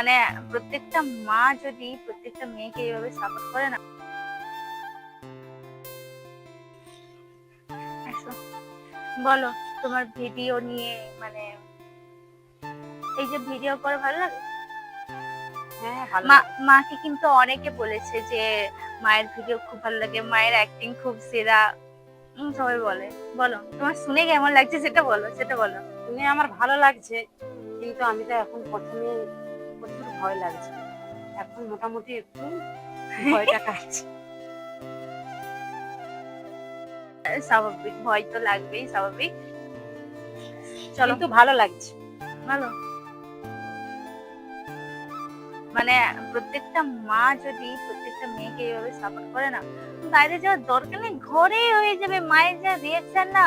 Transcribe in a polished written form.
মানে প্রত্যেকটা মা যদি প্রত্যেকটা মেয়েকে এইভাবে সাপোর্ট করে না। আসো, বলো তোমার ভিডিও নিয়ে, মানে এই যে ভিডিও করে ভালো লাগে? হ্যাঁ, ভালো মা লাগে। মাকে কিন্তু অনেকে বলেছে যে মায়ের ভিডিও খুব ভালো লাগে, মায়ের অ্যাক্টিং খুব সেরা। সবাই বলে। বলো তোমার শুনে কেমন লাগছে, সেটা বলো, সেটা বলো। শুনে আমার ভালো লাগছে, কিন্তু আমি তো এখন প্রথমে প্রচুর ভয় লাগছে। এখন মোটামুটি একটু ভয়টা কাটছে। স্বাভাবিক, ভয় তো লাগবেই, স্বাভাবিক। চলো, কিন্তু ভালো লাগছে। ভালো। মানে প্রত্যেকটা মা যদি প্রত্যেকটা মেয়েকে এইভাবে সাপোর্ট করে না, বাইরে যাওয়ার দরকার নেই, ঘরেই হয়ে যাবে। মায়ের যা রিয়াকশন না,